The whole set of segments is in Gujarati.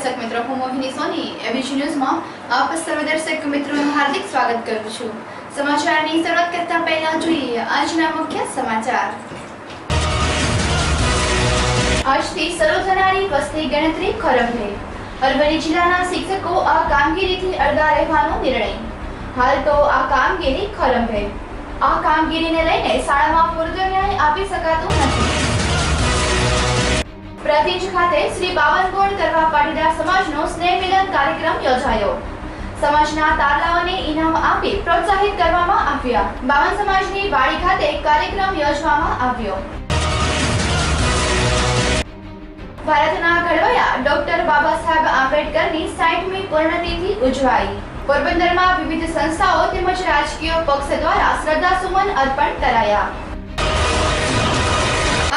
दर्शक मित्रों, હું મોહિની સોની એબીસી ન્યૂઝમાં આપ સર્વ દર્શક મિત્રોનું હાર્દિક સ્વાગત કરું છું। સમાચારની શરૂઆત કરતા પહેલા જોઈએ આજના મુખ્ય સમાચાર। આજથી શરૂ થનારી વસ્તી ગણતરી ખરંભે। અરવલ્લી જિલ્લાના શિક્ષકો આ કામગીરીથી અળગા રહેવાનો નિર્ણય। હાલ તો આ કામગીરી ખરંભે। આ કામગીરીને લઈને શાળામાં પૂરતો ન્યાય આપી શકાતો નથી। પ્રાંતિજ ખાતે શ્રી બાવનગોળ કરવા પાટીદાર સમાજનો સ્નેહ મિલન કાર્યક્રમ યોજાયો। સમાજના તારલાઓને ઇનામ આપી પ્રોત્સાહિત કરવામાં આવ્યા। બાવન સમાજની વાડી ખાતે કાર્યક્રમ યોજવામાં આવ્યો। ભારતના ઘડવૈયા ડોક્ટર બાબા સાહેબ આંબેડકરની 60મી પૂર્ણતિથિ ઉજવાઈ। પોરબંદરમાં વિવિધ સંસ્થાઓ તેમજ રાજકીય પક્ષ દ્વારા શ્રદ્ધાસુમન અર્પણ કરાયા।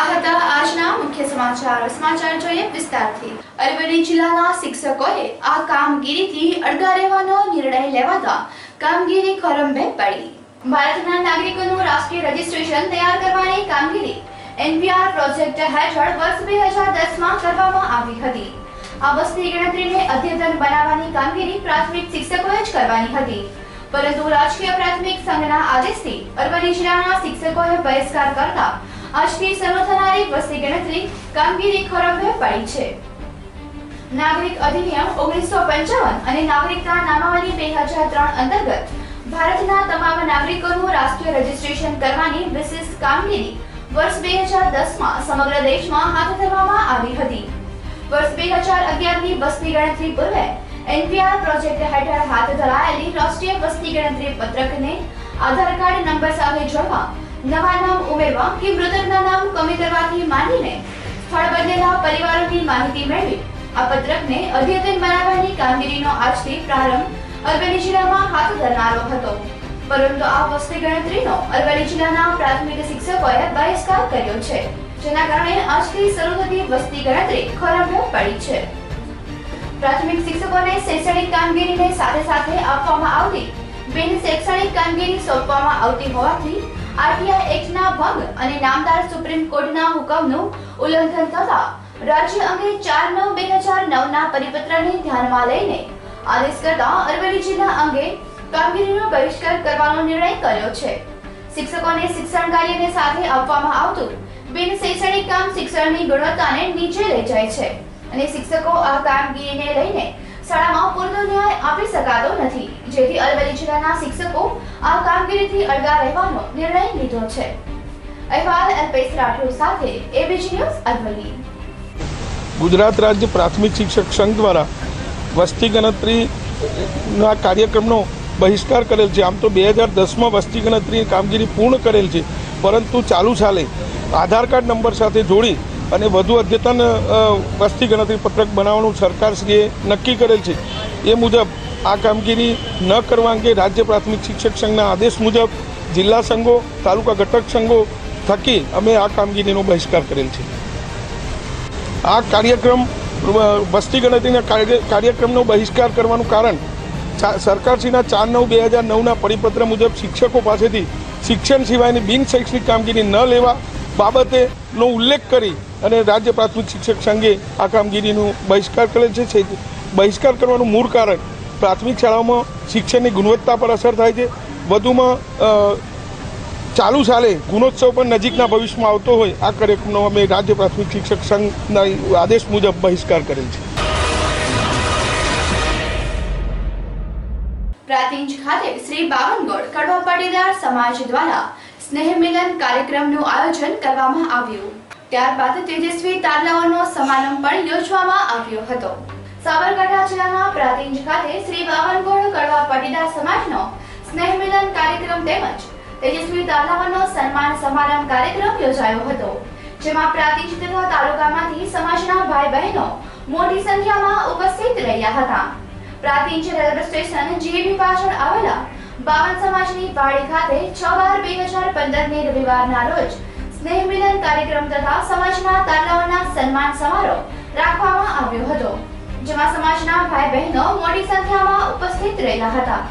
આ હતા આજના મુખ્ય સમાચાર જોઈએ વિસ્તારથી। અરવલ્લી જિલ્લાના શિક્ષકોએ આ કામગીરીથી અળગા રહેવાનો નિર્ણય લેવાતા કામગીરી ખરંભે પડી। ભારતના નાગરિકોનું રાષ્ટ્રીય રજિસ્ટ્રેશન તૈયાર કરવાની કામગીરી એનપીઆર પ્રોજેક્ટ હેઠળ વર્ષ 2010માં કરવામાં આવી હતી। આ વસ્તી ગણતરીને અદ્યતન બનાવવાની કામગીરી પ્રાથમિક શિક્ષકોએ જ કરવાની હતી, પરંતુ રાજકીય પ્રાથમિક સંઘના આદેશથી અરવલ્લી જિલ્લાના શિક્ષકોએ બહિષ્કાર કરતા આજથી શરૂ થનારી વસ્તી ગણતરી કામગીરી ખરંભે પડી છે। નાગરિક અધિનિયમ 1955 અને નાગરિકતા નામાવલી 2003 અંતર્ગત ભારતના તમામ નાગરિકોનું રાષ્ટ્રીય રજિસ્ટ્રેશન કરવાની વિશેષ કામગીરી વર્ષ 2010માં સમગ્ર દેશમાં હાથ ધરવામાં આવી હતી। વર્ષ 2011ની વસ્તી ગણતરી પૂર્વે એનપીઆર પ્રોજેક્ટ હેઠળ હાથ ધરાયેલી રાષ્ટ્રીય વસ્તી ગણતરી પત્રકને આધાર કાર્ડ નંબર સાથે જોડવા, નવા નામ ઉમેરવા કે મૃતકના નામ કમી કરવાથી માંડીને સ્થળ બદલેલા પરિવારોની માહિતી મેળવી આ પત્રકને અદ્યતન બનાવવાની કામગીરીનો આજથી પ્રારંભ અરવલ્લી જિલ્લામાં હાથ ધરનારો હતો, પરંતુ આ વસ્તી ગણતરીનો અરવલ્લી જિલ્લાના પ્રાથમિક શિક્ષકોએ બહિષ્કાર કર્યો છે, જેના કારણે આજથી શરૂ થતી વસ્તી ગણતરી ખરંભે પડી છે। પ્રાથમિક શિક્ષકોને શૈક્ષણિક કામગીરીને સાથે સાથે આપવામાં આવતી બિન શૈક્ષણિક કામગીરી સોંપવામાં આવતી હોવાથી આરટીઆઈ એક્ટના ભંગ અને નામદાર સુપ્રીમ કોર્ટના હુકમનું ઉલ્લંઘન થતા રાજ્ય અંગે 4/9/2009ના પરિપત્રને ધ્યાનમાં લઈને આદેશ કરતા અરવલ્લી જિલ્લા અંગે કામગીરીનો બહિષ્કાર કરવાનો નિર્ણય કર્યો છે। શિક્ષકોને શિક્ષણ કાર્યને સાથે આપવામાં આવતું બિન શૈક્ષણિક કામ શિક્ષણની ગુણવત્તાને નીચે લઈ જાય છે અને શિક્ષકો આ કામગીરીને લઈને શાળામાં પૂરતો ન્યાય આપી શકાતો નથી, જેથી અરવલ્લી જિલ્લાના શિક્ષકો આ કામગીરીથી અળગા રહેવાનો નિર્ણય લીધો છે। અહેવાલ અલ્પેશ રાઠોડ સાથે એબીસી ન્યૂઝ અરવલ્લી। ગુજરાત રાજ્ય પ્રાથમિક શિક્ષક સંઘ દ્વારા વસ્તી ગણતરીના કાર્યક્રમનો બહિષ્કાર કરેલ છે। આમ તો 2010માં વસ્તી ગણતરી કામગીરી પૂર્ણ કરેલ છે, પરંતુ ચાલુ સાલે આધાર કાર્ડ નંબર સાથે જોડી અને વધુ અદ્યતન વસ્તી ગણતરી પત્રક બનાવવાનું સરકારશ્રીએ નક્કી કરેલ છે। એ મુજબ આ કામગીરી ન કરવા અંગે રાજ્ય પ્રાથમિક શિક્ષક સંઘના આદેશ મુજબ જિલ્લા સંઘો, તાલુકા ઘટક સંઘો થકી અમે આ કામગીરીનો બહિષ્કાર કરેલ છે। આ કાર્યક્રમ વસ્તી ગણતરીના કાર્યક્રમનો બહિષ્કાર કરવાનું કારણ સરકારશ્રીના 4/9/2009ના પરિપત્ર મુજબ શિક્ષકો પાસેથી શિક્ષણ સિવાયની બિન શૈક્ષણિક કામગીરી ન લેવા બાબતેનો ઉલ્લેખ કરી અને રાજ્ય પ્રાથમિક શિક્ષક સંઘે આ કામગીરીનો બહિષ્કાર કરેલ છે। બહિષ્કાર કરવાનું મૂળ કારણ પ્રાથમિક શાળાઓમાં શિક્ષણની ગુણવત્તા પર અસર થાય છે। વધુમાં ચાલુ સાલે ગુણોત્સવ પણ નજીકના ભવિષ્યમાં આવતો હોય આ કાર્યક્રમનો અમે રાજ્ય પ્રાથમિક શિક્ષક સંઘના આદેશ મુજબ બહિષ્કાર કરેલ છે। પ્રાંતિજ ખાતે શ્રી બાવનગોળ કડવા પાટીદાર સમાજ દ્વારા સ્નેહ મિલન કાર્યક્રમનું આયોજન કરવામાં આવ્યું। ત્યારબાદ તેજસ્વી તારલાઓનો સમારંભ પણ યોજવામાં આવ્યો હતો। સાબરકાંઠા જિલ્લાના પ્રાંતિજ ખાતે શ્રી બાવનગોળ કડવા પાટીદાર સમાજનો સ્નેહ મિલન કાર્યક્રમ તેમજ તેજસ્વી તારલાઓનો સન્માન સમારંભ કાર્યક્રમ યોજાયો હતો, જેમાં પ્રાંતિજ તથા તાલુકામાંથી સમાજના ભાઈ બહેનો મોટી સંખ્યામાં ઉપસ્થિત રહ્યા હતા। પ્રાંતિજ રેલવે સ્ટેશન જીબી પાછળ આવેલા 52 સમાજની વાડી ખાતે 6/12/2015ની રવિવારના રોજ સ્નેહ મિલન કાર્યક્રમ તથા સમાજના તારલાઓના સન્માન સમારોહ રાખવામાં આવ્યો હતો, જેમાં સમાજના ભાઈ બહેનો મોટી સંખ્યામાં ઉપસ્થિત રહ્યા હતા।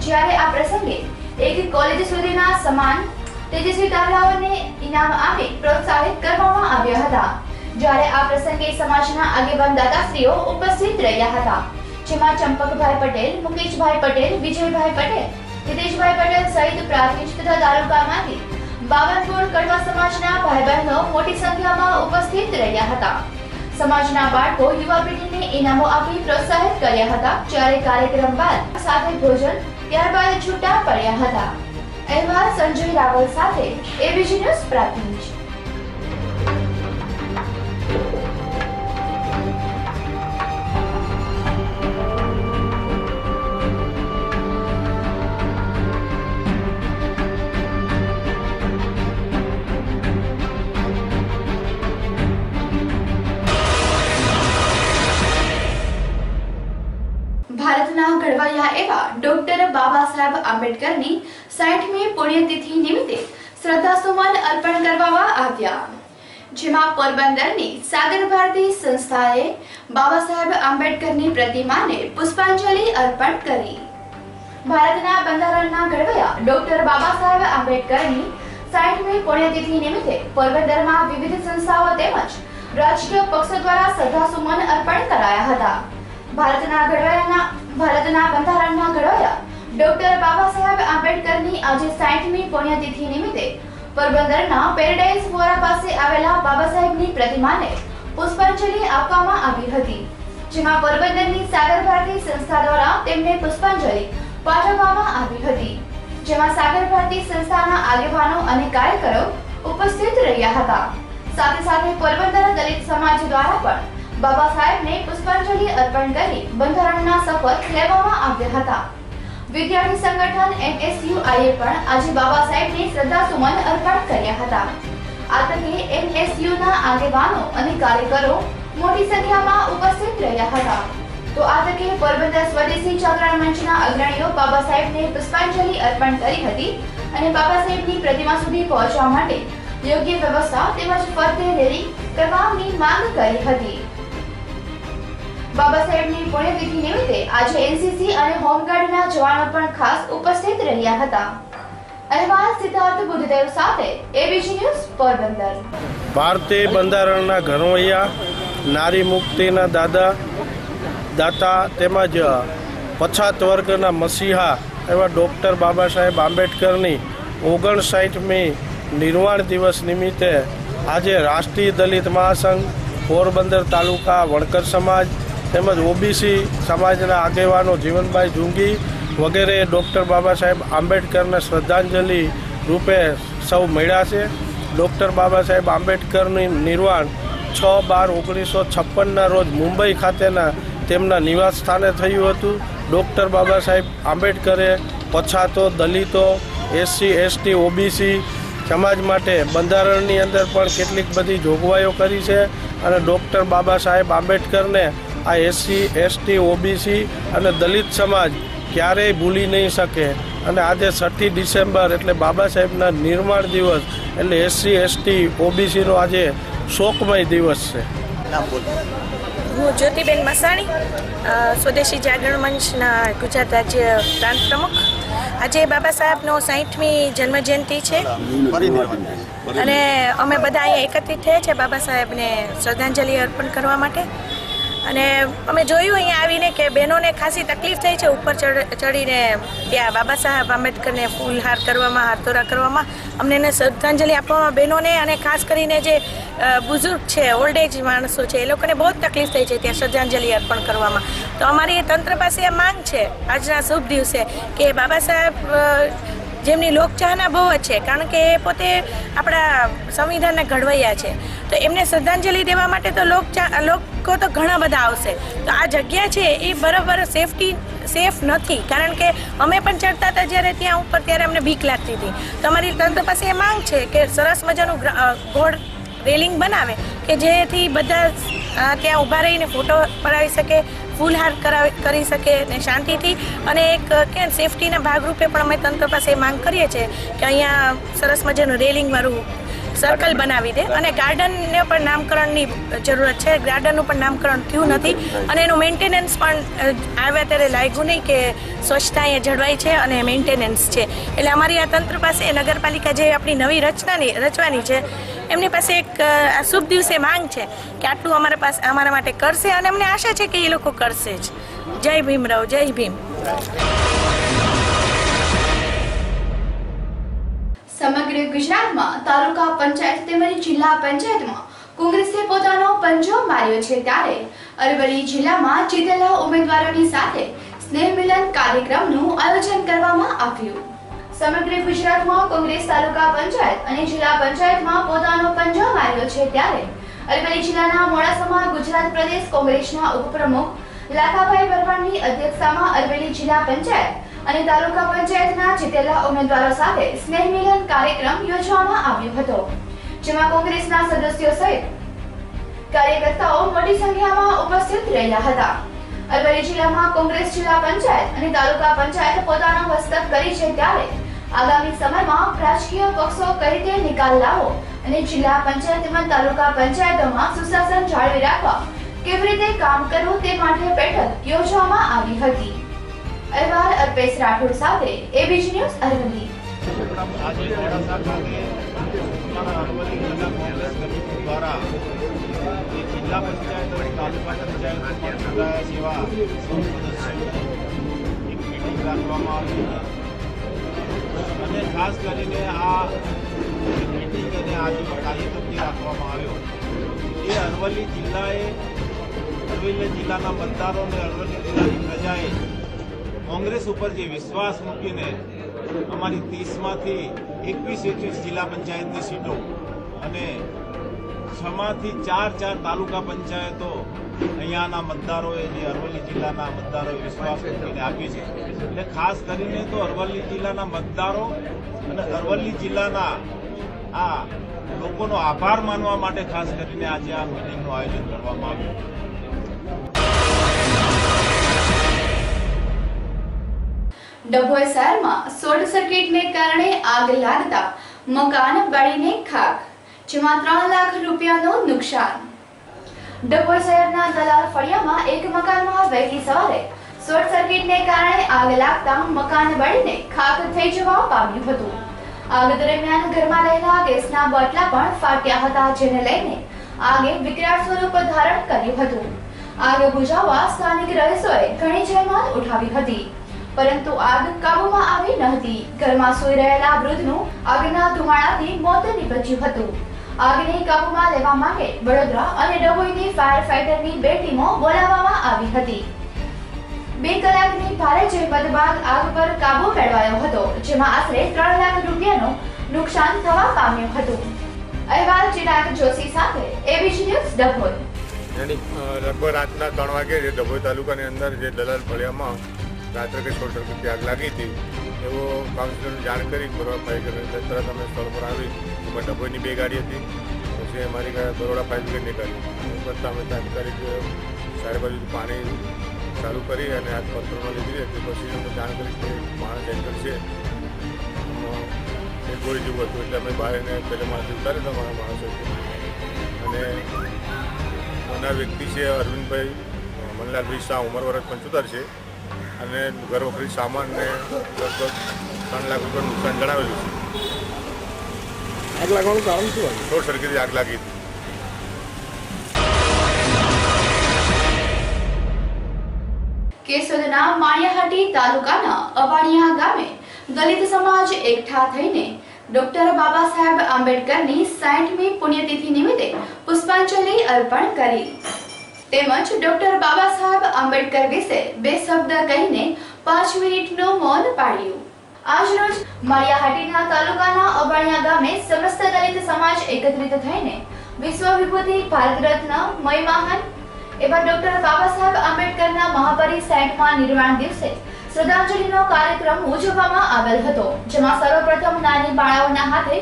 જ્યારે આ પ્રસંગે એક કોલેજ સુધીના સમાન તેજસ્વી તારલાઓને ઇનામ આપી પ્રોત્સાહિત કરવામાં આવ્યા હતા। જ્યારે આ પ્રસંગે સમાજના આગેવાન દાદાશ્રીઓ ઉપસ્થિત રહ્યા હતા, જેમાં ચંપકભાઈ પટેલ, મુકેશભાઈ પટેલ, વિજયભાઈ પટેલ, હિતેશભાઈ પટેલ સહિત પ્રાથમિક તથા તાલુકામાંથી 52 કડવા સમાજના ભાઈ બહેનો મોટી સંખ્યામાં ઉપસ્થિત રહ્યા હતા. સમાજના બાળકો યુવા પેઢીને ઇનામો આપી પ્રોત્સાહિત કર્યા હતા, જ્યારે કાર્યક્રમ બાદ સાથે ભોજન, ત્યારબાદ છૂટા પડ્યા હતા. અહેવાલ સંજય રાવલ સાથે એબીસી ન્યૂઝ પ્રાથમિક. ભારતના ઘડવૈયા એવા ડોક્ટર બાબા સાહેબ આંબેડકરની 60મી પુણ્યતિથિ નિમિત્તે શ્રદ્ધાસુમન અર્પણ કરવામાં આવ્યા, જેમાં પોરબંદરની સાગર ભારતી સંસ્થાએ બાબા સાહેબ આંબેડકરની પ્રતિમાને પુષ્પાંજલિ અર્પણ કરી. ભારતના બંધારણના ઘડવૈયા ડોક્ટર બાબા સાહેબ આંબેડકરની 60મી પુણ્યતિથિ નિમિત્તે પોરબંદરમાં વિવિધ સંસ્થાઓ તેમજ રાજકીય પક્ષો દ્વારા શ્રદ્ધાસુમન અર્પણ કરાયા હતા. ભારતના બંધારણના ઘડવૈયા ડોક્ટર બાબા સાહેબ આંબેડકરની આજે 60મી પુણ્યતિથિ નિમિત્તે પોરબંદરના પેરેડાઇઝ ફોરા પાસે આવેલા બાબા સાહેબની પ્રતિમાને પુષ્પાંજલિ આપવામાં આવી હતી, જેમાં પોરબંદરની સાગર ભારતી સંસ્થા દ્વારા તેમને પુષ્પાંજલિ પાઠવવામાં આવી હતી, જેમાં સાગર ભારતી સંસ્થાના આગેવાનો અને કાર્યકરો ઉપસ્થિત રહ્યા હતા. સાથે સાથે પોરબંદર દલિત સમાજ દ્વારા પણ બાબા સાહેબને પુષ્પાંજલિ અર્પણ કરી બંધારણના શપથ લેવામાં આવ્યા હતા. વિદ્યાર્થી સંગઠન NSUIએ પણ આજે બાબા સાહેબને શ્રદ્ધાસુમન અર્પણ કર્યા હતા. આ તકે NSUના આગેવાનો અને કાર્યકરો મોટી સંખ્યામાં ઉપસ્થિત રહ્યા હતા. તો આ તકે પોરબંદર સ્વદેશી જાગરણ મંચના અગ્રણીઓ બાબા સાહેબને પુષ્પાંજલિ અર્પણ કરી હતી અને બાબા સાહેબની પ્રતિમા સુધી પહોંચવા માટે યોગ્ય વ્યવસ્થા તેમજ ફરતે રેલી કરવાની માંગ કરી હતી. બાબા સાહેબની પુણ્યતિથિ નિમિત્તે આજે NCC અને હોમગાર્ડના જવાનો પણ ખાસ ઉપસ્થિત રહ્યા હતા. અહેવાલ સિદ્ધાર્થ બુદ્ધદેવ સાથે એબીસી ન્યૂઝ પોરબંદર. ભારતીય બંધારણના ઘડવૈયા, નારી મુક્તિના દાતા તેમજ પછાત વર્ગના મસીહા એવા ડૉક્ટર બાબા સાહેબ આંબેડકરની 59મી નિર્વાણ દિવસ નિમિત્તે આજે રાષ્ટ્રીય દલિત મહાસંઘ, પોરબંદર તાલુકા વણકર સમાજ તેમજ OBC સમાજના આગેવાનો જીવનભાઈ જુંગી વગેરે ડૉક્ટર બાબા સાહેબ આંબેડકરને શ્રદ્ધાંજલિ રૂપે સૌ મળ્યા છે. ડૉક્ટર બાબા સાહેબ આંબેડકરની નિર્વાણ 6/12/1956ના રોજ મુંબઈ ખાતેના તેમના નિવાસ સ્થાને થયું હતું. Doctor Baba Saheb આંબેડકરે પછાતો, દલિતો, SC ST OBC સમાજ માટે બંધારણની અંદર પણ કેટલીક બધી જોગવાઈઓ કરી છે અને ડૉક્ટર બાબા સાહેબ આંબેડકરને આ SC ST OBC અને દલિત સમાજ ક્યારેય ભૂલી નહીં શકે. અને આજે 6 ડિસેમ્બર એટલે બાબા સાહેબના નિર્માણ દિવસ એટલે SC ST OBCનો આજે શોકમય દિવસ છે. હું જ્યોતિબેન મસાણી, સ્વદેશી જાગરણ મંચના ગુજરાત રાજ્ય પ્રાંત પ્રમુખ. આજે બાબા સાહેબનો 60મી જન્મજયંતિ છે અને અમે બધા અહીંયા એકત્રિત થયા છે બાબા સાહેબને શ્રદ્ધાંજલિ અર્પણ કરવા માટે. અને અમે જોયું અહીંયા આવીને કે બહેનોને ખાસી તકલીફ થઈ છે ઉપર ચડીને ત્યાં બાબા સાહેબ આંબેડકરને ફૂલહાર કરવામાં, હારતોરા કરવામાં, અમને એને શ્રદ્ધાંજલિ આપવામાં બહેનોને અને ખાસ કરીને જે બુઝુર્ગ છે, ઓલ્ડ એજ માણસો છે, એ લોકોને બહુ જ તકલીફ થઈ છે ત્યાં શ્રદ્ધાંજલિ અર્પણ કરવામાં. તો અમારી એ તંત્ર પાસે આ માંગ છે આજના શુભ દિવસે કે બાબા સાહેબ જેમની લોકચાહના બહુ જ છે, કારણ કે એ પોતે આપણા સંવિધાનના ઘડવૈયા છે, તો એમને શ્રદ્ધાંજલિ દેવા માટે તો લોકો તો ઘણા બધા આવશે. તો આ જગ્યા છે એ બરાબર સેફ નથી, કારણ કે અમે પણ ચડતા હતા જ્યારે ત્યાં ઉપર ત્યારે અમને બીક લાગતી હતી. તો અમારી તંત્ર પાસે એ માંગ છે કે સરસ મજાનું ગોળ રેલિંગ બનાવે કે જેથી બધા ત્યાં ઊભા રહીને ફોટો પડાવી શકે, ફૂલહાર કરી શકે ને શાંતિથી. અને એક કે સેફટીના ભાગરૂપે પણ અમે તંત્ર પાસે માંગ કરીએ છીએ કે અહીંયા સરસ મજાનું રેલિંગવાળું સર્કલ બનાવી દે. અને ગાર્ડનને પણ નામકરણની જરૂરત છે, ગાર્ડનનું પણ નામકરણ થયું નથી અને એનું મેન્ટેનન્સ પણ આવ્યા ત્યારે લાગ્યું નહીં કે સ્વચ્છતા અહીંયા જળવાઈ છે અને મેન્ટેનન્સ છે. એટલે અમારી આ તંત્ર પાસે નગરપાલિકા જે આપણી નવી રચવાની છે એમની પાસે એક આ શુભ દિવસે માંગ છે કે આટલું અમારા માટે કરશે અને અમને આશા છે કે એ લોકો કરશે જ. જય ભીમરાવ, જય ભીમ. સમગ્ર ગુજરાતમાં તાલુકા પંચાયત તેમજ જિલ્લા પંચાયતમાં કોંગ્રેસે પોતાનો પંજો માર્યો છે, ત્યારે અરવલ્લી જિલ્લામાં જીતેલા ઉમેદવારોની સાથે સ્નેહ મિલન કાર્યક્રમનું આયોજન કરવામાં આવ્યું. સમગ્ર ગુજરાતમાં કોંગ્રેસ તાલુકા પંચાયત અને જિલ્લા પંચાયતમાં પોતાનો પંજો માર્યો છે, ત્યારે અરવલ્લી જિલ્લાના મોડાસામાં ગુજરાત પ્રદેશ કોંગ્રેસના ઉપપ્રમુખ લાખાભાઈ ભરવાડની અધ્યક્ષતામાં અરવલ્લી જિલ્લા પંચાયત અને તાલુકા પંચાયતના જીતેલા ઉમેદવારો સાથે સ્નેહ મિલન કાર્યક્રમ યોજવામાં આવ્યો હતો, જેમાં કોંગ્રેસના સદસ્યો સહિત કાર્યકર્તાઓ મોટી સંખ્યામાં ઉપસ્થિત રહ્યા હતા. અરવલ્લી જિલ્લામાં કોંગ્રેસ જિલ્લા પંચાયત અને તાલુકા પંચાયત પોતાનો હસ્તક કરી છે, ત્યારે આગામી સમયમાં રાજકીય પક્ષો કઈ રીતે નિકાલ લાવો અને જિલ્લા પંચાયત તેમજ તાલુકા પંચાયતોમાં સુશાસન જાળવી રાખવા કેવી રીતે કામ કરવું તે માટે બેઠક યોજવામાં આવી હતી. અહેવાલ અલ્પેશ રાઠોડ સાથે એબીજી ન્યૂઝ અરવલ્લી. આજે મોડાસા ખાતે અરવલ્લી જિલ્લા કોંગ્રેસ કમિટી દ્વારા જિલ્લા પંચાયત અને તાલુકા પંચાયતમાં ચૂંટાયા સેવા એક મિટિંગ રાખવામાં આવી અને ખાસ કરીને આ મિટિંગ અને આજે કાર્યક્રમ રાખવામાં આવ્યો એ અરવલ્લી જિલ્લાના મતદારો અને અરવલ્લી જિલ્લાની પ્રજાએ કોંગ્રેસ ઉપર જે વિશ્વાસ મૂકીને અમારી 30માંથી 21 જિલ્લા પંચાયતની સીટો અને 6માંથી 4 તાલુકા પંચાયતો અહીંયાના મતદારોએ જે અરવલ્લી જિલ્લાના મતદારોએ વિશ્વાસ મૂકીને આપી છે. એટલે ખાસ કરીને તો અરવલ્લી જિલ્લાના મતદારો અને અરવલ્લી જિલ્લાના આ લોકોનો આભાર માનવા માટે ખાસ કરીને આજે આ મિટિંગનું આયોજન કરવામાં આવ્યું. ડભોઈ શહેરમાં શોર્ટ સર્કિટને કારણે આગ લાગતા મકાન બળીને ખાખ, જેમાં 3 લાખ રૂપિયાનું નુકસાન. ડભોઈ શહેરના દલાલ ફળિયામાં એક મકાનમાં વહેલી સવારે શોર્ટ સર્કિટને કારણે આગ લાગતા મકાન બળીને ખાખ થઈ જવા પામ્યું હતું. આગ દરમિયાન ઘરમાં રહેલા ગેસના બાટલા પણ ફાટ્યા હતા, જેને લઈને આગે વિકરાળ સ્વરૂપ ધારણ કર્યું હતું. આગ બુઝાવવા સ્થાનિક રહીશોએ ઘણી જહેમત ઉઠાવી હતી, પરંતુ આગ કાબૂમાં આવી ન હતી. ઘરમાં સૂઈ રહેલા વૃદ્ધનું આગના ધુમાડાથી મોત નીપજ્યું હતું. આગને કાબૂમાં લેવા માટે વડોદરા અને ડભોઈની ફાયર ફાઈટરની 2 ટીમો બોલાવવામાં આવી હતી. 2 કલાકની ભારે જહેમત બાદ આગ પર કાબુ મેળવાયો હતો, જેમાં આશરે 3 લાખ રૂપિયાનું નુકસાન થવા પામ્યું હતું. અહેવાલ ચિરાગ જોશી સાથે એબીજી ન્યૂઝ ડભોઈ. લગભગ રાતના 3 વાગે ડભોઈ તાલુકાની અંદર જે દલાલ ફળિયામાં રાત્રે કે શોર્ટ સર્કિટથી આગ લાગી હતી એવો કાઉન્સિલરને જાણ કરી બરોડા ફાયર બ્રિગેડ તરત અમે સ્થળ પર આવી. એમાં ડભોઈની 2 ગાડી હતી, પછી અમારી બરોડા ફાયર બ્રિગેડની ગાડી બધા અમે તાત્કાલિક સારી બાજુ પાણી ચાલુ કરી અને આગ કંટ્રોલમાં લીધી હતી. પછી અમને જાણ કરી કે માણસ એન્ટર છે એ ગોળી જેવું હતું, એટલે અમે બહાર એને પહેલાં માણસ ઉતારી હતા મારા માણસો. અને નાના વ્યક્તિ છે અરવિંદભાઈ મનલાલભાઈ શાહ, ઉંમર વર્ષ 75 છે અને ઘર વખરી સામાનને લગભગ 3 લાખ રૂપિયાનું નુકસાન જણાવેલું છે. આગ લાગવાનું કારણ શું હતું? શોર્ટ સર્કિટથી આગ લાગી હતી. કેશોદના માળિયાહાટી તાલુકાના અવાણિયા ગામે દલિત સમાજ એકઠા થઈને ડોક્ટર બાબા સાહેબ આંબેડકરની 60મી પુણ્યતિથિ નિમિત્તે પુષ્પાંજલિ અર્પણ કરી, તેમજ ડોક્ટર બાબા સાહેબ આંબેડકર વિશે 2 શબ્દ કહીને 5 મિનિટનું મૌન પાડ્યું. આજરોજ માળિયાહાટીના તાલુકાના અવાણિયા ગામે સમસ્ત દલિત સમાજ એકત્રિત થઈને વિશ્વ વિભૂતિ ભારત રત્ન મયમહાન એવા ડોક્ટર બાબા સાહેબ આંબેડકરના મહાપરિ 60મા નિર્વાણ દિવસે શ્રદ્ધાંજલિનો કાર્યક્રમ ઉજવવામાં આવેલ હતો, જેમાં સર્વપ્રથમ નાની બાળાઓના હાથે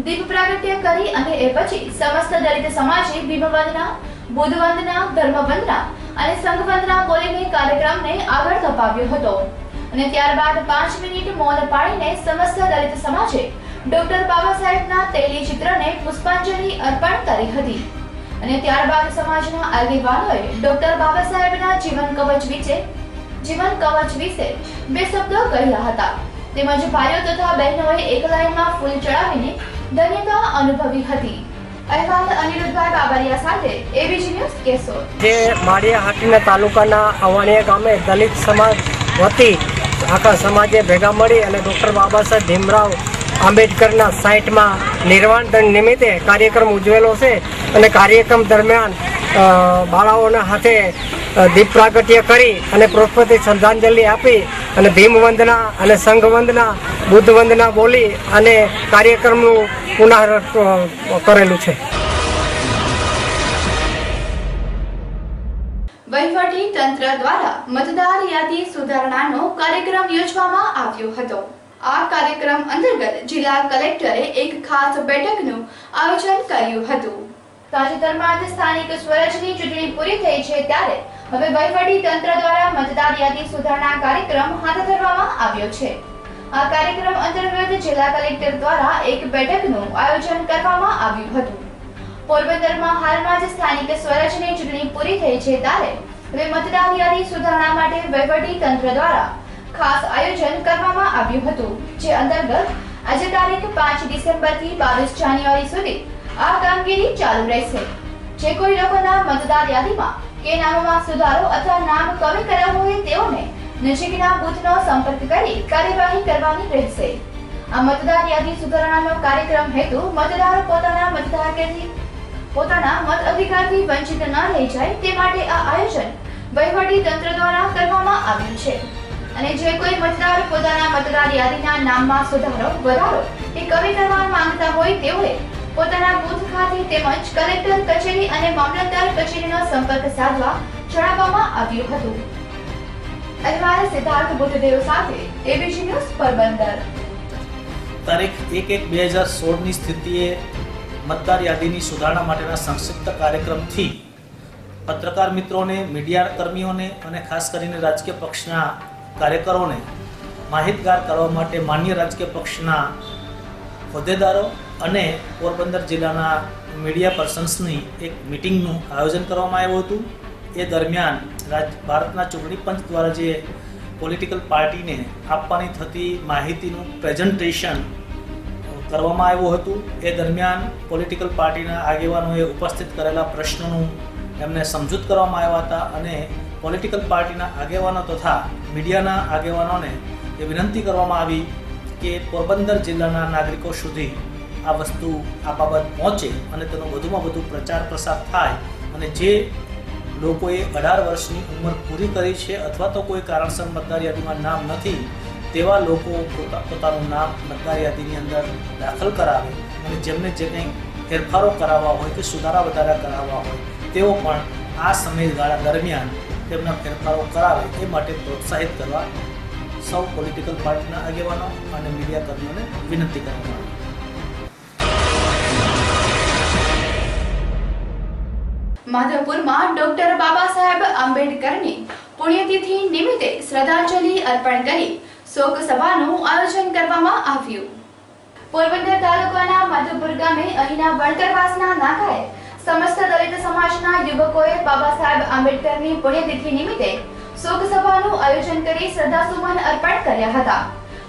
દીપ પ્રાગટ્ય કરી અને એ પછી સમસ્ત દલિત સમાજે ભીમવંદના, બુદ્ધવંદના, ધર્મવંદના અને સંઘવંદના બોલીને કાર્યક્રમને આગળ ધપાવ્યો હતો. અને ત્યારબાદ 5 મિનિટ મૌન પાડીને સમસ્ત દલિત સમાજે ડોક્ટર બાબા સાહેબના તેલી ચિત્રને પુષ્પાંજલિ અર્પણ કરી હતી. અને ત્યારબાદ સમાજના આગેવાનોએ ડોક્ટર બાબા સાહેબના જીવન કવચ વિશે 2 શબ્દો કહ્યા હતા, તેમજ ભાઈઓ તથા બહેનોએ એક લાઈનમાં ફૂલ ચડાવીને ધન્યતા અનુભવી હતી. અહેવાલ અનિરુદ્ધભાઈ બાબરિયા સાથે એબીજી ન્યૂઝ કેશોદ। જે માળિયાહાટીના તાલુકાના અવાણિયા ગામે દલિત સમાજ વતી આખા સમાજે ભેગા મળી અને ડૉક્ટર બાબા સાહેબ ભીમરાવ આંબેડકરના 60મા નિર્વાણ દિન નિમિત્તે કાર્યક્રમ ઉજવેલો છે અને કાર્યક્રમ દરમિયાન બાળાઓના હાથે દીપ પ્રાગટ્ય કરી અને પુષ્પથી શ્રદ્ધાંજલિ આપી અને ભીમ વંદના અને સંઘ વંદના બુદ્ધ વંદના બોલી અને કાર્યક્રમનું પુનઃ કરેલું છે। વહીવટી તંત્ર દ્વારા મતદાર યાદી સુધારણાનો કાર્યક્રમ યોજવામાં આવ્યો હતો। આ કાર્યક્રમ અંતર્ગત જિલ્લા કલેક્ટરે એક ખાસ બેઠકનું આયોજન કર્યું હતું। તાજેતરમાં જ સ્થાનિક સ્વરાજની ચૂંટણી પૂરી થઈ છે ત્યારે હવે વહીવટી તંત્ર દ્વારા મતદાર યાદી સુધારણા કાર્યક્રમ હાથ ધરવામાં આવ્યો છે। આ કાર્યક્રમ અંતર્ગત જિલ્લા કલેક્ટર દ્વારા એક બેઠકનું આયોજન કરવામાં આવ્યું હતું। પોરબંદરમાં હાલમાં જ સ્થાનિક સ્વરાજની ચૂંટણી પૂરી થઈ છે ત્યારે હવે મતદાર યાદી સુધારણા માટે વહીવટી તંત્ર દ્વારા ખાસ આયોજન કરવામાં આવ્યું હતું, જે અંતર્ગત આજે તારીખ 5 ડિસેમ્બરથી 22 જાન્યુઆરી સુધી આ કામગીરી ચાલુ રહેશે। જે કોઈ લોકોના મતદાર યાદીમાં કે નામમાં સુધારો અથવા નામ કમી કરાવવું હોય તેઓને નજીકના બૂથનો સંપર્ક કરી કાર્યવાહી કરવાની રહેશે। આ મતદાર યાદી સુધારણાનો કાર્યક્રમ હેતુ મતદારો પોતાના મત અધિકારથી વંચિત ન રહી જાય તે માટે આ આયોજન વહીવટી તંત્ર દ્વારા કરવામાં આવ્યું છે અને જે કોઈ મતદાર પોતાના મતદાર યાદીના નામમાં સુધારો વધારો કે કમી કરવા માંગતા હોય તેઓએ પોતાના બૂથ ખાતે તેમજ કલેક્ટર કચેરી અને મામલતદાર કચેરીનો સંપર્ક સાધવા જણાવવામાં આવ્યું હતું। અહેવાલ સિદ્ધાર્થ બુદ્ધદેવ સાથે એબીજી ન્યૂઝ પોરબંદર। તારીખ 1/1/2016ની સ્થિતિએ મતદાર યાદીની સુધારણા માટેના સંક્ષિપ્ત કાર્યક્રમથી પત્રકાર મિત્રોને, મીડિયા કર્મીઓને અને ખાસ કરીને રાજકીય પક્ષના કાર્યકરોને માહિતગાર કરવા માટે માન્ય રાજકીય પક્ષના હોદ્દેદારો અને પોરબંદર જિલ્લાના મીડિયા પર્સન્સની એક મિટિંગનું આયોજન કરવામાં આવ્યું હતું। એ દરમિયાન ભારતના ચૂંટણી પંચ દ્વારા જે પોલિટિકલ પાર્ટીને આપવાની થતી માહિતીનું પ્રેઝન્ટેશન કરવામાં આવ્યું હતું। એ દરમિયાન પોલિટિકલ પાર્ટીના આગેવાનોએ ઉપસ્થિત કરેલા પ્રશ્નોનું એમને સમજૂત કરવામાં આવ્યા હતા અને પોલિટિકલ પાર્ટીના આગેવાનો તથા મીડિયાના આગેવાનોને એ વિનંતી કરવામાં આવી કે પોરબંદર જિલ્લાના નાગરિકો સુધી આ બાબત પહોંચે અને તેનો વધુમાં વધુ પ્રચાર પ્રસાર થાય અને જે લોકોએ 18 વર્ષની ઉંમર પૂરી કરી છે અથવા તો કોઈ કારણસર મતદાર યાદીમાં નામ નથી તેવા લોકો પોતાનું નામ મતદાર યાદીની અંદર દાખલ કરાવે અને જેમને જે કંઈ ફેરફારો કરાવવા હોય કે સુધારા વધારા કરાવવા હોય તેઓ પણ આ સમયગાળા દરમિયાન તેમના ફેરફારો કરાવે એ માટે પ્રોત્સાહિત કરવા સૌ પોલિટિકલ પાર્ટીના આગેવાનો અને મીડિયા કર્મીઓને વિનંતી કરવામાં આવી। માધવપુરમાં ડોક્ટર બાબા સાહેબ આંબેડકરની પુણ્યતિથિ નિમિત્તે શ્રદ્ધાંજલિ અર્પણ કરી શોક સભાનું આયોજન કરવામાં આવ્યું। પોરબંદર તાલુકાના માધવપુર ગામે અહીંના વણકરવાસના નાકાએ સમસ્ત દલિત સમાજના યુવકોએ બાબા સાહેબ આંબેડકરની પુણ્યતિથિ નિમિત્તે શોક સભાનું આયોજન કરી શ્રદ્ધાસુમન અર્પણ કર્યા હતા।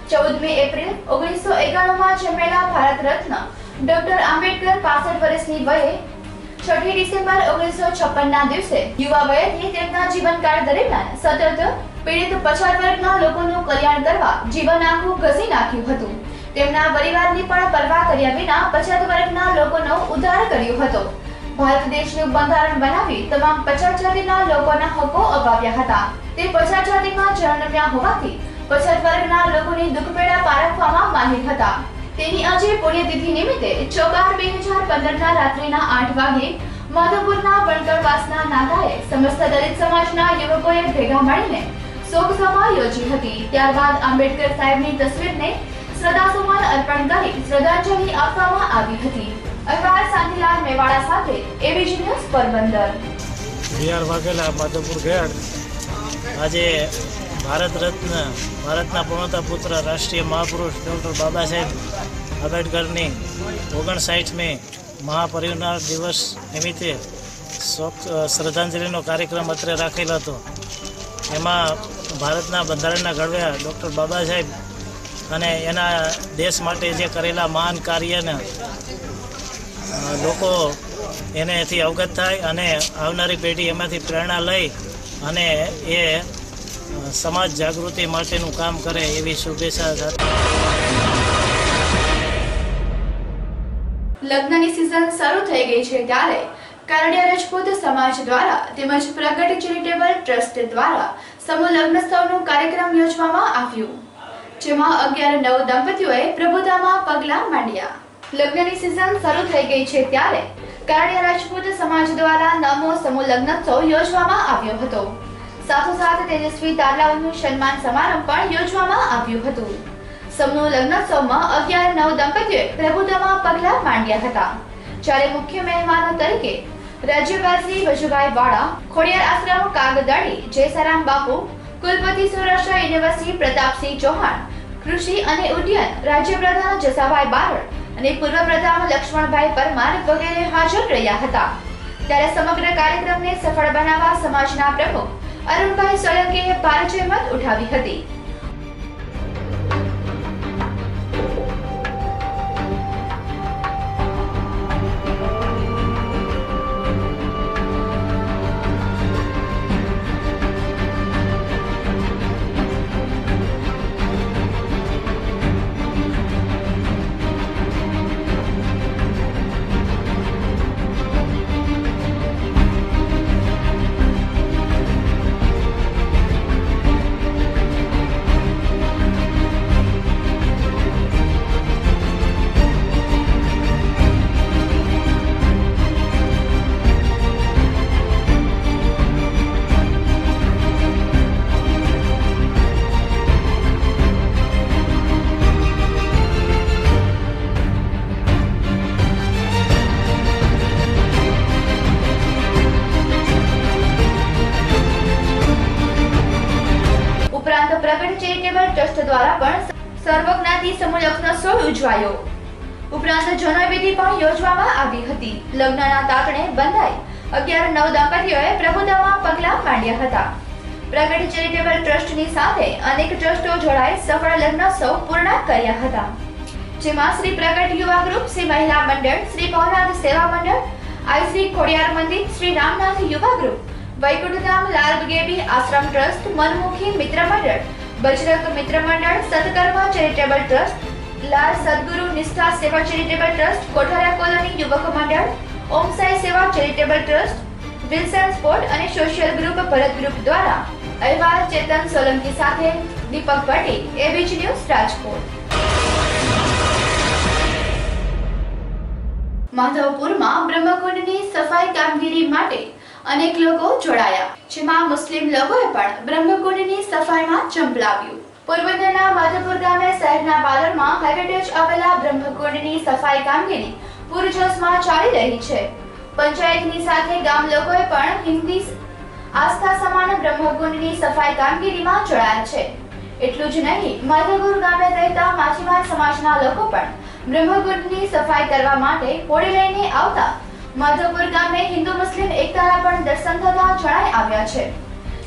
14મી એપ્રિલ 1991માં જન્મેલા ભારત રત્ન ડોક્ટર આંબેડકર 65 વર્ષની વયે 6ઠી ડિસેમ્બર 1956ના દિવસે યુવા વયથી તેમના જીવનકાળ દરમિયાન સતત પીડિત પછાત વર્ગના લોકોનું કલ્યાણ કરવા જીવન આખું ઘસી નાખ્યું હતું। તેમના પરિવારની પણ પરવા કર્યા વિના પછાત વર્ગના લોકોનો ઉદ્ધાર કર્યો હતો। ભારત દેશનું બંધારણ બનાવી તમામ પછાત જાતિના લોકોના હકો અપાવ્યા હતા। તે પછાત જાતિમાં જન્મ્યા હોવાથી પછાત વર્ગના લોકોની દુઃખપીડા પારખવામાં માહિર હતા। તેની આજે પુણ્યતિથિ નિમિત્તે 4/2/2015ના રાત્રિના 8 વાગે માધવપુરના વણકરવાસના નાકાએ સમસ્ત દલિત સમાજના યુવકોએ ભેગા મળીને શોક સભા યોજી હતી। ત્યારબાદ આંબેડકર સાહેબની તસવીરને શ્રદ્ધાસુમન અર્પણ કરી શ્રદ્ધાંજલિ આપવામાં આવી હતી। અહેવાલ શાંતિલાલ મેવાડા સાથે એબીજી ન્યૂઝ પોરબંદર। બિહાર વાઘેલા માધવપુર ઘેડ આજે ભારતના પૂર્ણતા પુત્ર રાષ્ટ્રીય મહાપુરુષ ડૉક્ટર બાબા સાહેબ આંબેડકરની 59મી મહાપરિનિર્વાણ દિવસ નિમિત્તે શ્રદ્ધાંજલિનો કાર્યક્રમ અત્રે રાખેલો હતો। એમાં ભારતના બંધારણના ઘડવૈયા ડૉક્ટર બાબા સાહેબ અને એના દેશ માટે જે કરેલા મહાન કાર્યને લોકો એનેથી અવગત થાય અને આવનારી પેઢી એમાંથી પ્રેરણા લઈ અને એ સમાજ જાગૃતિ માટેનું કામ કરે એવી શુભેચ્છા સાથે લગ્નની સિઝન શરૂ થઈ ગઈ છે ત્યારે કારડિયા રજપૂત સમાજ દ્વારા તેમજ પ્રગટ ચેરિટેબલ ટ્રસ્ટ દ્વારા સમૂહ લગ્નોત્સવનો કાર્યક્રમ યોજવામાં આવ્યો, જેમાં 11 દંપતીઓએ પ્રભુતામાં પગલાં માંડ્યા. લગ્નની સિઝન શરૂ થઈ ગઈ છે ત્યારે કારડિયા રાજપૂત સમાજ દ્વારા 9મો સમૂહ લગ્નોત્સવ યોજવામાં આવ્યો હતો. સાથોસાથ તેજસ્વી તારલાઓનું સન્માન સમારંભ પણ યોજવામાં આવ્યું હતું. સમૂહ લગ્નોત્સવમાં 11 દંપતીઓએ પ્રભુતામાં પગલાં માંડ્યા હતા, જ્યારે મુખ્ય મહેમાનો તરીકે રાજ્યપાલ શ્રી વજુભાઈ વાળા, ખોડિયાર આશ્રમ કાગદડી જયસારામ બાપુ, કુલપતિ સૌરાષ્ટ્ર યુનિવર્સિટી પ્રતાપસિંહ ચૌહાણ, કૃષિ અને ઉદ્યાન રાજ્યપ્રધાન જસાભાઈ બારડ અને પૂર્વ પ્રધાન લક્ષ્મણભાઈ પરમાર વગેરે હાજર રહ્યા હતા. ત્યારે સમગ્ર કાર્યક્રમને સફળ બનાવવા સમાજના પ્રમુખ અરુણભાઈ સોલંકીએ ભારે જહેમત ઉઠાવી હતી. પ્રગટ ચેરિટેબલ ટ્રસ્ટ દ્વારા પણ સર્વજ્ઞાતિ સમૂહ લગ્નોત્સવ ઉજવાયો. ઉપરાંત જનોઈ વિધિ પણ યોજવામાં આવી હતી. લગ્નના તાતણે બંધાઈ 11 દંપતીઓએ પ્રભુતામાં પગલાં માંડ્યા હતા. પ્રગટ ચેરિટેબલ ટ્રસ્ટની સાથે અનેક ટ્રસ્ટો જોડાઈ સફળ લગ્નોત્સવ પૂર્ણ કર્યા હતા, જેમાં શ્રી પ્રગટ યુવા ગ્રુપ, શ્રી મહિલા મંડળ, શ્રી ભવનાથ સેવા મંડળ, આઈ શ્રી ખોડિયાર મંદિર, શ્રી રામનાથ યુવા ગ્રુપ, વૈકુંઠધામ લાલ ગેબી આશ્રમ ટ્રસ્ટ, મનમુખી મિત્ર મંડળ, બજરંગ મિત્ર મંડળ, સતકર્મ ચેરિટેબલ ટ્રસ્ટ, લાલ સદગુરુ નિષ્ઠા સેવા ચેરિટેબલ ટ્રસ્ટ, કોઠારા કોલોની યુવક મંડળ, ઓમ સાઈ સેવા ચેરિટેબલ ટ્રસ્ટ, વિલ્સન સ્પોર્ટ અને સોશિયલ ગ્રુપ ભરત ગ્રુપ દ્વારા. અહેવાલ ચેતન સોલંકી સાથે દીપક પટેલ, એબીજ ન્યૂઝ, રાજકોટ. માધવપુરમાં બ્રહ્મકુંડની સફાઈ કામગીરી માટે અનેક લોકો જોડાયા, જેમાં મુસ્લિમ લોકોએ પણ બ્રહ્મકુંડની સફાઈમાં ઝંપલાવ્યું. પોરબંદરના માધવપુર ગામે શહેરના પાદરમાં હેરિટેજ આવેલા બ્રહ્મકુંડની સફાઈ કામગીરી પૂરજોશમાં ચાલી રહી છે. પંચાયતની સાથે ગામ લોકોએ પણ હિન્દી આસ્થા સમાન બ્રહ્મકુંડની સફાઈ કામગીરીમાં જોડાયા છે. એટલું જ નહીં, માધવપુર ગામે રહેતા માછીમાર સમાજના લોકો પણ બ્રહ્મકુંડની સફાઈ કરવા માટે હોડી લઈને આવતા માધવપુર ગામે હિન્દુ મુસ્લિમ એકતાના પણ દર્શન થતા જણાઈ આવ્યા છે.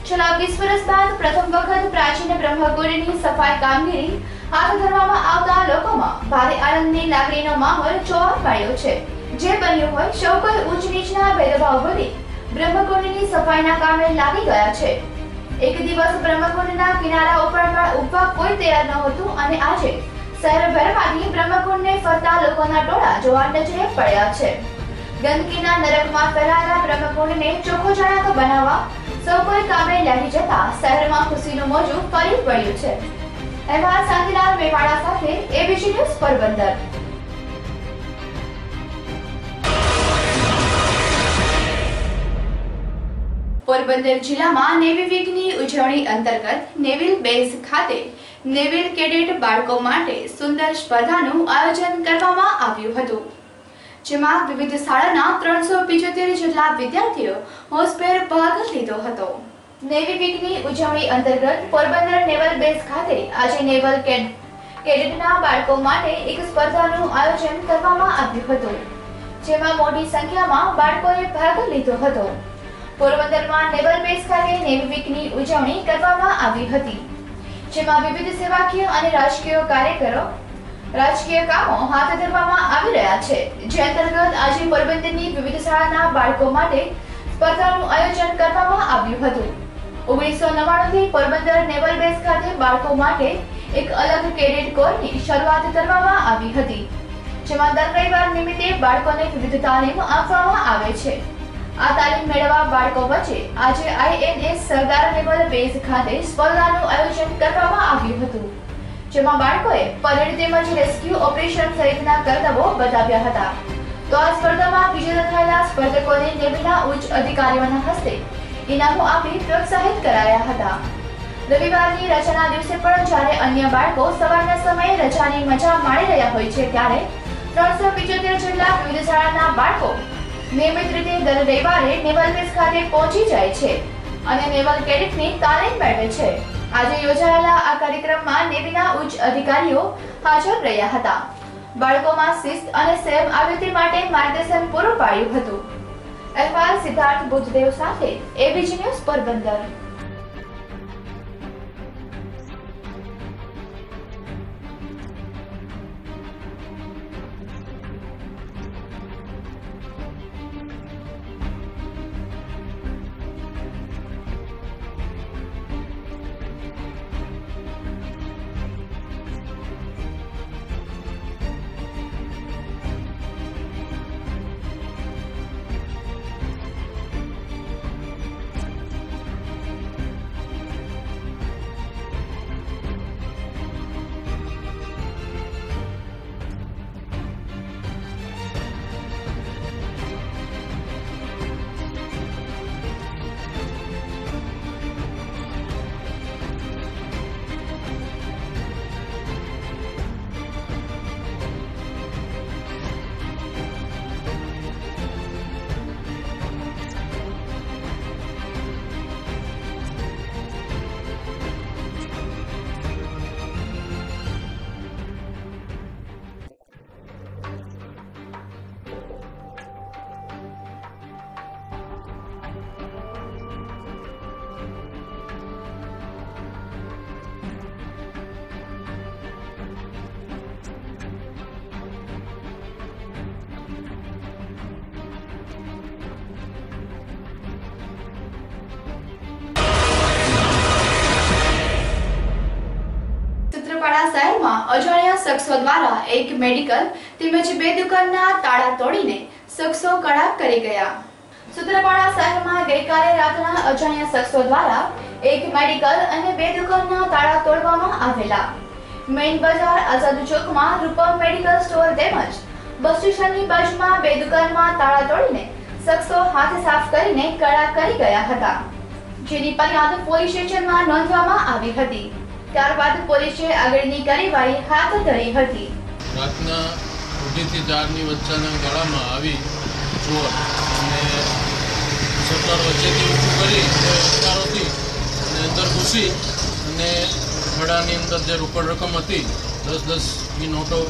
છેલ્લા 20 વર્ષ બાદ પ્રથમ વખત પ્રાચીન બ્રહ્મકુંડની સફાઈ કામગીરી હાથ ધરવામાં આવતા લોકોમાં ભારે આનંદની લાગણીનો માહોલ જોવા મળ્યો છે. જે બન્યું હોય, સૌ કોઈ ઊંચ નીચના ભેદભાવ ભૂલી બ્રહ્મકુંડની સફાઈના કામે લાગી ગયા છે. એક દિવસ બ્રહ્મકુંડના કિનારા ઉપર પણ ઉભા કોઈ તૈયાર નહોતું અને આજે શહેરભરમાંથી બ્રહ્મકુંડને ફરતા લોકોના ટોળા જોવા નજરે પડ્યા છે. ગંદકીના નરકમાં ફેલાયેલા બ્રહ્મકુંડને ચોખ્ખો જણાક બનાવવા સૌ કોઈ કામે લાગી જતા શહેરમાં ખુશીનું મોજું ફરી પડ્યું છે. અહેવાલ શાંતિલાલ મેવાડા સાથે એબીસી ન્યૂઝ, પોરબંદર. પોરબંદર જિલ્લામાં નેવી વીકની ઉજવણી અંતર્ગત નેવિલ બેઝ ખાતે નેવિલ કેડેટ બાળકો માટે સુંદર સ્પર્ધાનું આયોજન કરવામાં આવ્યું હતું, જેમાં વિવિધ શાળાના 375 જેટલા વિદ્યાર્થીઓ હોંશભેર ભાગ લીધો હતો. નેવી વીકની ઉજવણી અંતર્ગત પોરબંદર નેવલ બેઝ ખાતે આજે નેવલ કેડેટના બાળકો માટે એક સ્પર્ધાનું આયોજન કરવામાં આવ્યું હતું, જેમાં મોટી સંખ્યામાં બાળકોએ ભાગ લીધો હતો. પોરબંદરમાં નેવલ બેઝ ખાતે નેવી વીકની ઉજવણી કરવામાં આવી હતી, જેમાં વિવિધ સેવાકીય અને રાજકીય કાર્યકરો, રાજકીય કામો હાથ ધરવામાં આવી રહ્યા છે, જે અંતર્ગત આજે પોરબંદરની વિવિધ શાળાના બાળકો માટે સ્પર્ધાનું આયોજન કરવામાં આવ્યું હતું। 1999 થી પોરબંદર નેવલ બેઝ ખાતે બાળકો માટે એક અલગ કેડેટ કોરની શરૂઆત કરવામાં આવી હતી, જેમાં દર રવિવાર નિમિત્તે બાળકોને વિવિધ તાલીમ આપવામાં આવે છે। આ તાલીમ મેળવવા બાળકો વચ્ચે આજે INS સરદાર નેવલ બેઝ ખાતે સ્પર્ધાનું આયોજન કરવામાં આવ્યું હતું, જેમાં બાળકોએ પરેડ તેમજ રેસ્ક્યુ ઓપરેશન સહિતના કરતબો બતાવ્યા હતા। તો આ સ્પર્ધામાં વિજેતા થયેલા સ્પર્ધકોને નેવીના ઉચ્ચ અધિકારીઓના હસ્તે ઇનામો આપી પ્રોત્સાહિત કરાયા હતા। રવિવારની રજાના દિવસે પણ જ્યારે અન્ય બાળકો સવારના સમયે રજાની મજા માણી રહ્યા હોય છે, ત્યારે 375 જેટલા વિવિધ શાળાના બાળકો નિયમિત રીતે દર રવિવારે નેવલ બેઝ ખાતે પહોંચી જાય છે અને નેવલ કેડેટની તાલીમ મેળવે છે। આજે યોજાયેલા આ કાર્યક્રમમાં નેવીના ઉચ્ચ અધિકારીઓ હાજર રહ્યા હતા। બાળકોમાં શિસ્ત અને સંયમ આવે તે માટે માર્ગદર્શન પૂરું પાડ્યું હતું। અહેવાલ સિદ્ધાર્થ બુદ્ધદેવ સાથે એબીજી ન્યૂઝ પોરબંદર। શહેરમાં અજાણ્યા શખ્સો દ્વારા એક મેડિકલ તેમજ બે દુકાનના તાળા તોડીને શખ્સો કળા કરી ગયા। સૂત્રાપાડા શહેરમાં ગઈકાલે રાતના અજાણ્યા શખ્સો દ્વારા એક મેડિકલ અને બે દુકાનના તાળા તોડવામાં આવેલા। મેઇન બજાર આઝાદ ચોકમાં રૂપમ મેડિકલ સ્ટોર તેમજ બસ સ્ટેશનની બાજુમાં બે દુકાનમાં તાળા તોડીને શખ્સો હાથ સાફ કરીને કળા કરી ગયા હતા, જેની ફરિયાદ પોલીસ સ્ટેશનમાં નોંધવામાં આવી હતી। ત્યારબાદ પોલીસે આગળની કાર્યવાહી હાથ ધરી હતી। રાતના 2 થી 4 ની વચ્ચેના ગાળામાં આવી ચોર અને શટર વચ્ચેથી ઊભું કરી હથિયારોથી અને અંદર ઘૂસી અને ખડાની અંદર જે રોકડ રકમ હતી 10-10ની નોટો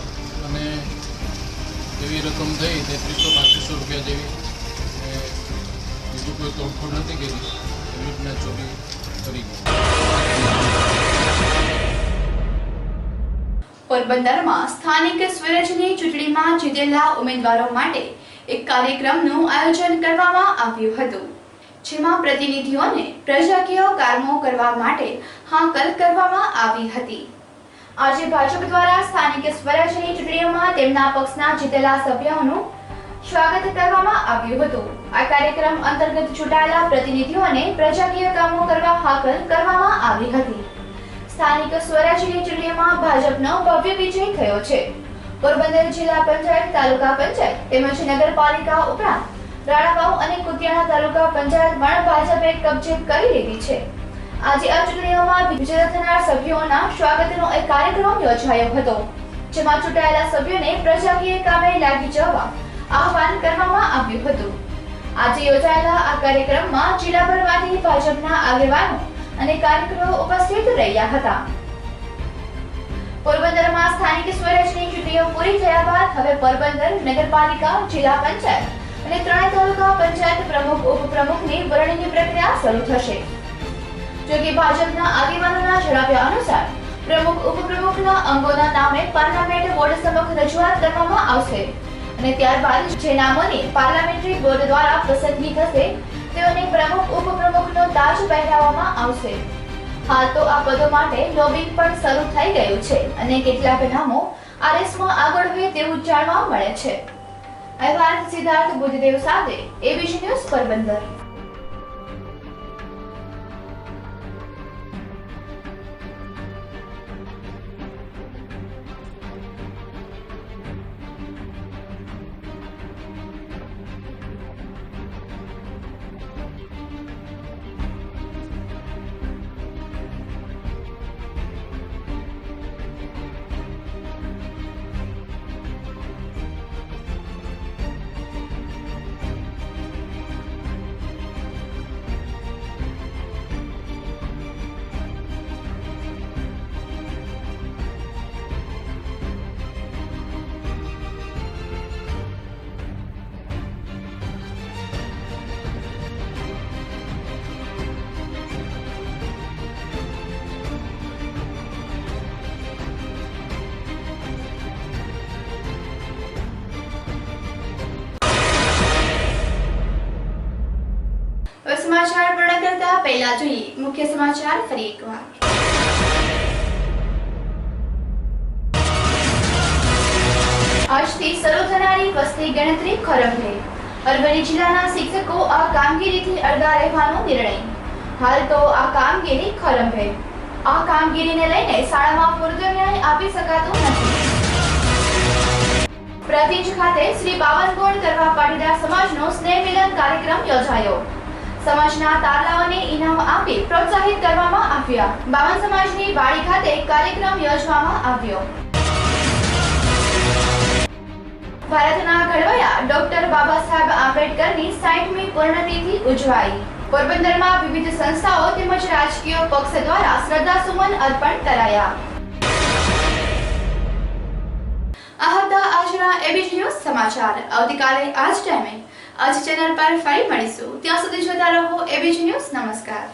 અને એવી રકમ થઈ 3300-3500 રૂપિયા જેવી, અને બીજું કોઈ તોડફોડ નથી કરી, એવી રીતના ચોરી કરી ગઈ। પોરબંદરમાં સ્થાનિક સ્વરાજની ચૂંટણીમાં જીતેલા ઉમેદવારો માટે એક કાર્યક્રમનું આયોજન કરવામાં આવ્યું હતું, જેમાં પ્રતિનિધિઓને પ્રજાકીય કામો કરવા માટે હાકલ કરવામાં આવી હતી। આજે ભાજપ દ્વારા સ્થાનિક સ્વરાજની ચૂંટણીઓમાં તેમના પક્ષના જીતેલા સભ્યોનું સ્વાગત કરવામાં આવ્યું હતું। આ કાર્યક્રમ અંતર્ગત ચૂંટાયેલા પ્રતિનિધિઓને પ્રજાકીય કામો કરવા હાકલ કરવામાં આવી હતી। સ્થાનિક સ્વરાજની ચૂંટણીમાં ભાજપનો ભવ્ય વિજય થયો છે। પોરબંદર જિલ્લા પંચાયત, તાલુકા પંચાયત તેમજ નગરપાલિકા ઉપરાંત રાણાવાવ અને કુતિયાણા તાલુકા પંચાયત પણ ભાજપે કબજે કરી લીધી છે। આજે આ ચૂંટણીઓમાં વિજેતા થનાર સભ્યોના સ્વાગતનો એક કાર્યક્રમ યોજાયો હતો, જેમાં ચૂંટાયેલા સભ્યોને પ્રજાકીય કામે લાગી જવા આહવાન કરવામાં આવ્યું હતું। આજે યોજાયેલા આ કાર્યક્રમમાં જિલ્લાભરમાંથી ભાજપના આગેવાનો અને કાર્યકરો ઉપસ્થિત રહ્યા હતા। પોરબંદરમાં સ્થાનિક સ્વરાજની ચૂંટણીઓ પૂરી થયા બાદ હવે પોરબંદર નગરપાલિકા, જિલ્લા પંચાયત અને ત્રણેય તાલુકા પંચાયત પ્રમુખ, ઉપપ્રમુખની વરણીની પ્રક્રિયા શરૂ થશે। જો કે ભાજપના આગેવાનોના જણાવ્યા અનુસાર પ્રમુખ ઉપપ્રમુખના અંગોના નામે પાર્લામેન્ટ બોર્ડ સમક્ષ રજૂઆત કરવામાં આવશે અને ત્યારબાદ જે નામોની પાર્લામેન્ટરી બોર્ડ દ્વારા પસંદગી થશે તેઓને પ્રમુખ ઉપપ્રમુખનો તાજ પહેરાવવામાં આવશે. હાલ તો આ પદો માટે લોબિંગ પણ શરૂ થઈ ગયું છે અને કેટલાક નામો આ રેસમાં આગળ હોય તેવું જાણવા મળે છે. અહેવાલ સિદ્ધાર્થ બુદ્ધદેવ સાથે એબીસી ન્યૂઝ પોરબંદર. સમાચાર પૂર્ણ કરતા પહેલા જોઈએ મુખ્ય સમાચાર ફરી એકવાર. આજથી શરૂ થનારી વસ્તી ગણતરી ખોરંભે. અરવલ્લી જિલ્લાના શિક્ષકો આ કામગીરીથી અળગા રહેવાનો નિર્ણય. હાલ તો આ કામગીરી ખોરંભે. આ કામગીરીને લઈને શાળામાં પૂરતો ન્યાય આપી શકાતો નથી. પ્રતિજ ખાતે શ્રી બાવનગોળ તરવા પાટીદાર સમાજનો સ્નેહ મિલન કાર્યક્રમ યોજાયો. સમાજના તારલાઓને ઇનામ આપી પ્રોત્સાહિત કરવામાં આવ્યા. બાવન સમાજની વાડી ખાતે કાર્યક્રમ યોજવામાં આવ્યો. ભારતના ઘડવૈયા ડોક્ટર બાબા સાહેબ આંબેડકરની 60મી પુણ્યતિથિ ઉજવાઈ. પોરબંદરમાં વિવિધ સંસ્થાઓ તેમજ રાજકીય પક્ષ દ્વારા શ્રદ્ધાસુમન અર્પણ કરાયા. આ હતા આજના એબીસી ન્યૂઝ સમાચાર. આવતીકાલે આ જ ટાઈમે આ જ ચેનલ પર ફરી મળીશું. ત્યાં સુધી જોતા રહો એબીસી ન્યૂઝ. નમસ્કાર.